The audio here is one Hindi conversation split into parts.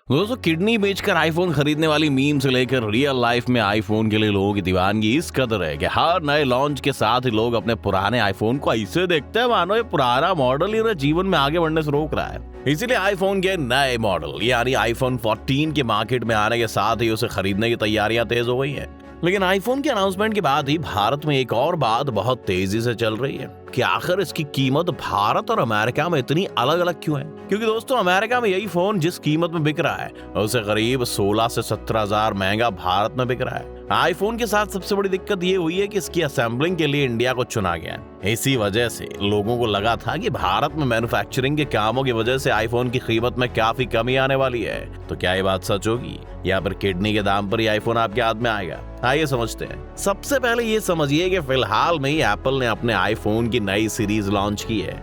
दोस्तों, किडनी बेचकर आईफोन खरीदने वाली मीम से लेकर रियल लाइफ में आईफोन के लिए लोगों की दीवानगी इस कदर है कि हर नए लॉन्च के साथ ही लोग अपने पुराने आईफोन को ऐसे देखते हैं मानो ये पुराना मॉडल ही जीवन में आगे बढ़ने से रोक रहा है। इसीलिए आईफोन के नए मॉडल यानी आईफोन 14 के मार्केट में आने के साथ ही उसे खरीदने की तैयारियां तेज हो गई हैं। लेकिन आईफोन के अनाउंसमेंट के बाद ही भारत में एक और बात बहुत तेजी से चल रही है कि आखिर इसकी कीमत भारत और अमेरिका में इतनी अलग अलग क्यों है। क्योंकि दोस्तों, अमेरिका में यही फोन जिस कीमत में बिक रहा है उसे करीब 16 से 17 हजार महंगा भारत में बिक रहा है। आईफोन के साथ सबसे बड़ी दिक्कत ये हुई है कि इसकी असेंबलिंग के लिए इंडिया को चुना गया। इसी वजह से लोगों को लगा था कि भारत में मैन्युफैक्चरिंग के कामों की वजह से आईफोन की कीमत में काफी कमी आने वाली है। तो क्या ये बात सच होगी या फिर किडनी के दाम पर ही आईफोन आपके हाथ में आएगा? आइए समझते हैं। सबसे पहले ये समझिए कि फिलहाल में ही एप्पल ने अपने आईफोन की नई सीरीज लॉन्च की है,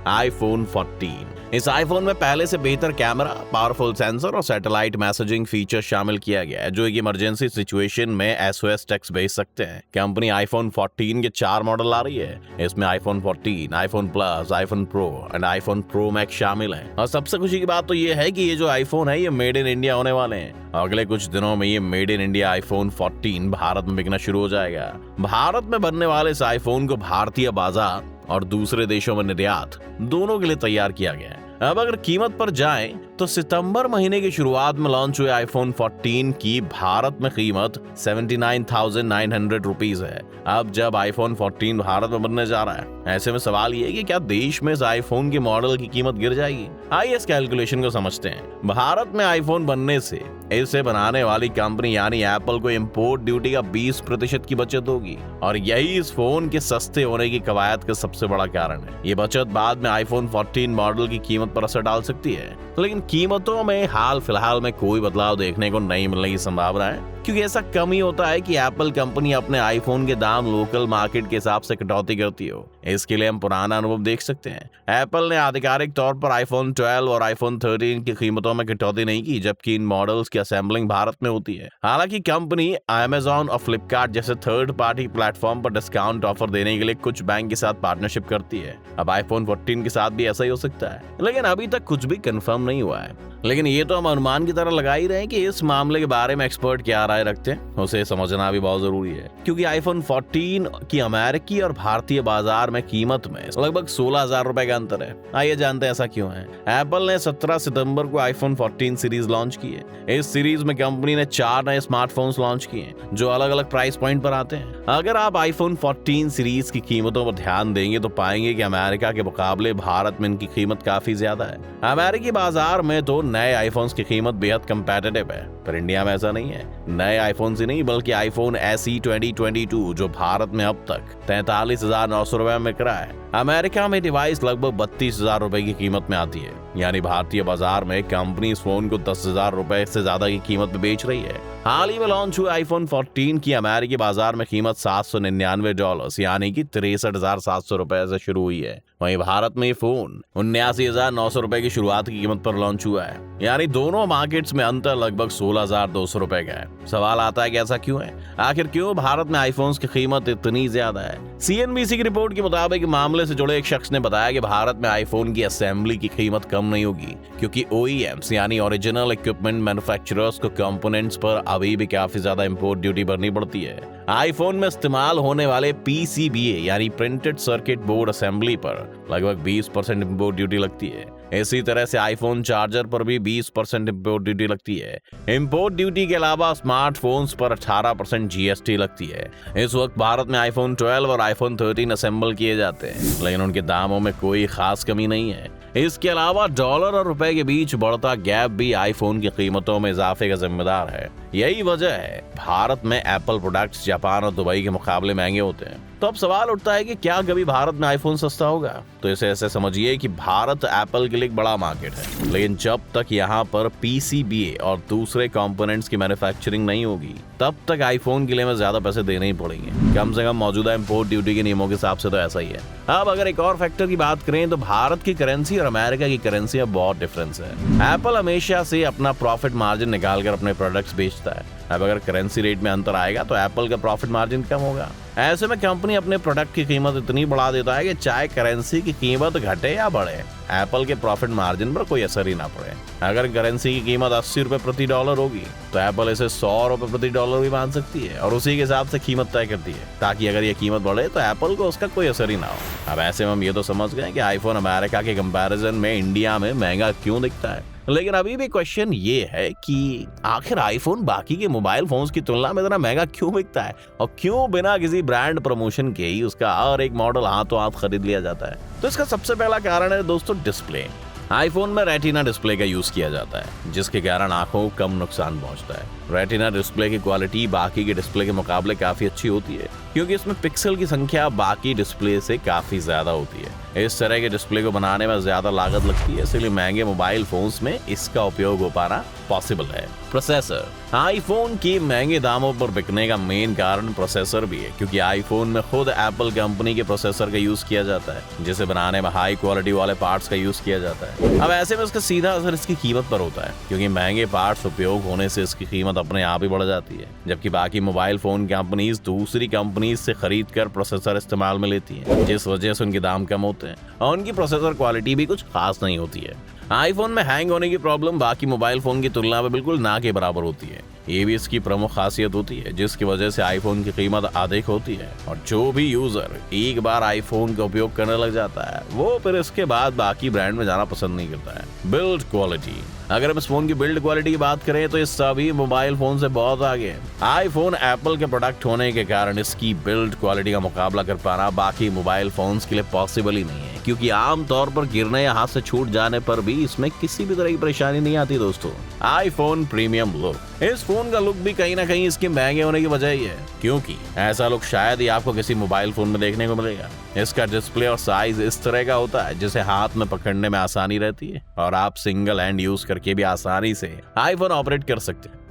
आईफोन 14। इस आईफोन में पहले से बेहतर कैमरा, पावरफुल सेंसर और सैटेलाइट मैसेजिंग फीचर शामिल किया गया है जो एक इमरजेंसी सिचुएशन में SOS टेक्स्ट भेज सकते हैं। कंपनी आईफोन 14 के 4 मॉडल ला रही है। इसमें iPhone 14, iPhone plus, iPhone pro and iPhone pro max शामिल हैं। और सबसे खुशी की बात तो ये है कि ये जो आईफोन है ये मेड इन इंडिया होने वाले हैं। अगले कुछ दिनों में ये made in India iPhone 14 Bharat में बिकना शुरू हो जाएगा। भारत में बनने वाले इस आईफोन को भारतीय बाजार और दूसरे देशों में निर्यात दोनों के लिए तैयार किया गया है। अब अगर कीमत पर जाएं तो सितंबर महीने की शुरुआत में लॉन्च हुए आईफोन 14 की भारत में कीमत 79,900 रुपीज है। अब जब आईफोन 14 भारत में बनने जा रहा है, ऐसे में सवाल ये है कि क्या देश में इस आईफोन के मॉडल की कीमत गिर जाएगी? आइए इस कैलकुलेशन को समझते हैं। भारत में आईफोन बनने से इसे बनाने वाली कंपनी यानी एप्पल को इंपोर्ट ड्यूटी का 20% की बचत होगी और यही इस फोन के सस्ते होने की कवायद का सबसे बड़ा कारण है। ये बचत बाद में आईफोन 14 मॉडल की कीमत पर असर डाल सकती है, लेकिन कीमतों में हाल फिलहाल में कोई बदलाव देखने को नहीं मिलने की संभावना है, क्योंकि ऐसा कम ही होता है कि एप्पल कंपनी अपने आईफोन के दाम लोकल मार्केट के हिसाब से कटौती करती हो। इसके लिए हम पुराना अनुभव देख सकते हैं। एप्पल ने आधिकारिक तौर पर आईफोन 12 और आईफोन 13 की कीमतों में कटौती नहीं की, जबकि इन मॉडल्स की असेंबलिंग भारत में होती है। हालांकि कंपनी अमेजॉन और फ्लिपकार्ट जैसे थर्ड पार्टी प्लेटफॉर्म पर डिस्काउंट ऑफर देने के लिए कुछ बैंक के साथ पार्टनरशिप करती है। अब आईफोन 14 के साथ भी ऐसा ही हो सकता है, लेकिन अभी तक कुछ भी कंफर्म नहीं हुआ है। लेकिन ये तो हम अनुमान की तरह लगा ही रहे हैं कि इस मामले के बारे में एक्सपर्ट क्या राय रखते हैं, उसे समझना भी बहुत जरूरी है। क्योंकि आईफोन 14 की अमेरिकी और भारतीय बाजार में कीमत में लगभग 16,000 रुपए का अंतर है। आइए जानते हैं ऐसा क्यों है। एप्पल ने 17 सितंबर को आईफोन 14 सीरीज लॉन्च की है। इस सीरीज में कंपनी ने 4 नए स्मार्टफोन्स लॉन्च किए हैं जो अलग अलग प्राइस पॉइंट पर आते हैं। अगर आप आईफोन 14 सीरीज की कीमतों पर ध्यान देंगे तो पाएंगे कि अमेरिका के मुकाबले भारत में इनकी कीमत काफी ज्यादा है। अमेरिकी बाजार में तो नए आईफोन्स की कीमत बेहद कंपेटिटिव है, पर इंडिया में ऐसा नहीं है। नए आईफोन ही नहीं बल्कि आईफोन SE 2022 जो भारत में अब तक 43,900 रुपए में बिक रहा है, अमेरिका में डिवाइस लगभग 32,000 रुपए की कीमत में आती है। यानी भारतीय बाजार में कंपनी इस फोन को 10,000 रुपए से ज्यादा की कीमत में बेच रही है। हाल ही में लॉन्च हुए आईफोन 14 की अमेरिकी बाजार में कीमत $799 यानी कि 63,700 रुपए से शुरू हुई है। वहीं भारत में ये फोन 79,900 रुपए की शुरुआत की कीमत पर लॉन्च हुआ है। यानी दोनों मार्केट्स में अंतर लगभग 16,200 रुपए का है। सवाल आता है कि ऐसा क्यों है? आखिर क्यों भारत में आईफोन्स की कीमत इतनी ज्यादा है? CNBC की रिपोर्ट के मुताबिक मामले से जुड़े एक शख्स ने बताया कि भारत में आईफोन की असेंबली की कीमत कम नहीं होगी, क्योंकि OEMs यानी ओरिजिनल इक्विपमेंट मैन्युफैक्चरर्स को कंपोनेंट्स पर अभी भी काफी ज्यादा इंपोर्ट ड्यूटी भरनी पड़ती है। आईफोन में इस्तेमाल होने वाले PCBA यानी प्रिंटेड सर्किट बोर्ड असेंबली पर लगभग 20% इंपोर्ट ड्यूटी लगती है। इसी तरह से आईफोन चार्जर पर भी 20% इंपोर्ट ड्यूटी लगती है। इंपोर्ट ड्यूटी के अलावा स्मार्टफोन्स पर 18% GST लगती है। इस वक्त भारत में आईफोन 12 और आईफोन 13 असेंबल किए जाते हैं, लेकिन उनके दामों में कोई खास कमी नहीं है। इसके अलावा डॉलर और रुपए के बीच बढ़ता गैप भी आईफोन की कीमतों में इजाफे का जिम्मेदार है। यही वजह है भारत में एप्पल प्रोडक्ट्स जापान और दुबई के मुकाबले महंगे होते हैं। तो अब सवाल उठता है कि क्या कभी भारत में आईफोन सस्ता होगा? तो इसे ऐसे समझिए कि भारत एप्पल के लिए एक बड़ा मार्केट है, लेकिन जब तक यहाँ पर PCBA और दूसरे कंपोनेंट्स की मैन्युफैक्चरिंग नहीं होगी तब तक आईफोन के लिए हमें ज्यादा पैसे देने ही पड़ेंगे। कम से कम मौजूदा इंपोर्ट ड्यूटी के नियमों के हिसाब से तो ऐसा ही है। अब अगर एक और फैक्टर की बात करें तो भारत की करेंसी और अमेरिका की करेंसी में बहुत डिफरेंस है। एप्पल हमेशा से अपना प्रॉफिट मार्जिन निकालकर अपने प्रोडक्ट्स बेचता है। अब अगर करेंसी रेट में अंतर आएगा तो एप्पल का प्रॉफिट मार्जिन कम होगा। ऐसे में कंपनी अपने प्रोडक्ट की कीमत इतनी बढ़ा देता है कि चाहे करेंसी की कीमत घटे या बढ़े, एप्पल के प्रॉफिट मार्जिन पर कोई असर ही ना पड़े। अगर करेंसी की कीमत 80 रुपए प्रति डॉलर होगी तो एप्पल इसे 100 रुपए प्रति डॉलर भी मान सकती है और उसी के हिसाब से कीमत तय करती है, ताकि अगर ये कीमत बढ़े तो एप्पल को उसका कोई असर ही ना हो। अब ऐसे में हम ये तो समझ गए कि आईफोन अमेरिका के कंपैरिजन में इंडिया में महंगा क्यों दिखता है, लेकिन अभी भी क्वेश्चन ये है कि आखिर आईफोन बाकी के मोबाइल फोन्स की तुलना में इतना महंगा क्यों बिकता है और क्यों बिना किसी ब्रांड प्रमोशन के ही उसका हर एक मॉडल हाथों हाथ खरीद लिया जाता है। तो इसका सबसे पहला कारण है दोस्तों डिस्प्ले। आईफोन में रेटिना डिस्प्ले का यूज किया जाता है, जिसके कारण आंखों को कम नुकसान पहुंचता है। रेटिना डिस्प्ले की क्वालिटी बाकी के डिस्प्ले के मुकाबले काफी अच्छी होती है, क्योंकि इसमें पिक्सल की संख्या बाकी डिस्प्ले से काफी ज्यादा होती है। इस तरह के डिस्प्ले को बनाने में ज्यादा लागत लगती है, इसलिए महंगे मोबाइल फोन्स में इसका उपयोग हो पाना पॉसिबल है। प्रोसेसर। आईफोन की महंगे दामों पर बिकने का मेन कारण प्रोसेसर भी है, क्योंकि आईफोन में खुद एप्पल कंपनी के प्रोसेसर का यूज किया जाता है, जिसे बनाने में हाई क्वालिटी वाले पार्ट्स का यूज किया जाता है। अब ऐसे में इसका सीधा असर इसकी कीमत पर होता है, क्योंकि महंगे पार्ट्स उपयोग होने से इसकी कीमत अपने आप ही बढ़ जाती है, जबकि बाकी मोबाइल फोन कंपनीज दूसरी कंपनीज से खरीद कर प्रोसेसर इस्तेमाल में लेती हैं, जिस वजह से उनके दाम कम होते हैं और उनकी प्रोसेसर क्वालिटी भी कुछ खास नहीं होती है। आईफोन में हैंग होने की प्रॉब्लम बाकी मोबाइल फोन की तुलना में बिल्कुल ना के बराबर होती है। ये भी इसकी प्रमुख खासियत होती है, जिसकी वजह से आईफोन की कीमत अधिक होती है और जो भी यूजर एक बार आईफोन का उपयोग करने लग जाता है वो फिर इसके बाद बाकी ब्रांड में जाना पसंद नहीं करता है। Build quality. अगर हम इस फोन की बिल्ड क्वालिटी की बात करें तो ये सभी मोबाइल फोन से बहुत आगे है। आईफोन एप्पल के प्रोडक्ट होने के कारण इसकी बिल्ड क्वालिटी का मुकाबला कर पाना बाकी मोबाइल फोन्स के लिए पॉसिबल ही नहीं है, क्योंकि आमतौर पर गिरने या हाथ से छूट जाने पर भी इसमें किसी भी तरह की परेशानी नहीं आती। दोस्तों, आईफोन प्रीमियम लुक। इस फोन का लुक भी कहीं ना कहीं इसके महंगे होने की वजह ही है, क्योंकि ऐसा लुक शायद ही आपको किसी मोबाइल फोन में देखने को मिलेगा। इसका डिस्प्ले और साइज इस तरह का होता है जिसे हाथ में पकड़ने में आसानी रहती है और आप सिंगल हैंड यूज करके भी आसानी से आईफोन ऑपरेट कर सकते हैं।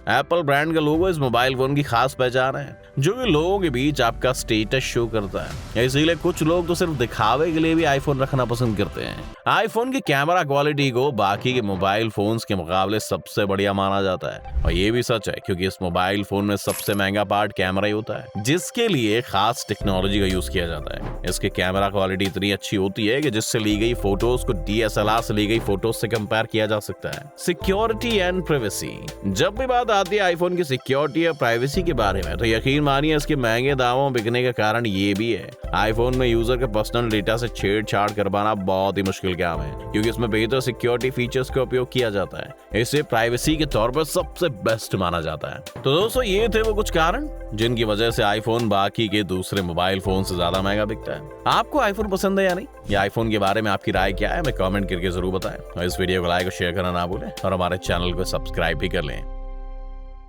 एप्पल ब्रांड का लोगो इस मोबाइल फोन की खास पहचान है, जो कि लोगों के बीच आपका स्टेटस शो करता है। इसीलिए कुछ लोग तो सिर्फ दिखावे के लिए भी आईफोन रखना पसंद करते हैं। आईफोन की कैमरा क्वालिटी को बाकी के मोबाइल फोन्स के मुकाबले सबसे बढ़िया माना जाता है, और ये भी सच है क्योंकि इस मोबाइल फोन में सबसे महंगा पार्ट कैमरा ही होता है, जिसके लिए खास टेक्नोलॉजी का यूज किया जाता है। इसकी कैमरा क्वालिटी इतनी अच्छी होती है कि जिससे ली गई फोटोज को DSLR से ली गई फोटोज से कंपेयर किया जा सकता है। Security and privacy. जब भी बात आती है आईफोन की सिक्योरिटी या प्राइवेसी के बारे में, तो यकीन मानिए इसके महंगे दामों में बिकने का कारण ये भी है। आईफोन में यूजर के पर्सनल डेटा से छेड़छाड़ कर पाना बहुत ही मुश्किल काम है, क्योंकि इसमें बेहतर सिक्योरिटी फीचर्स का उपयोग किया जाता है। इसे प्राइवेसी के तौर पर सबसे बेस्ट माना जाता है। तो दोस्तों, ये थे वो कुछ कारण जिनकी वजह से आईफोन बाकी के दूसरे मोबाइल फोन से ज्यादा महंगा बिकता है। आपको आईफोन पसंद है या नहीं, या आईफोन के बारे में आपकी राय क्या है, हमें कमेंट करके जरूर बताएं। और इस वीडियो को लाइक और शेयर करना ना भूलें और हमारे चैनल को सब्सक्राइब भी कर लें।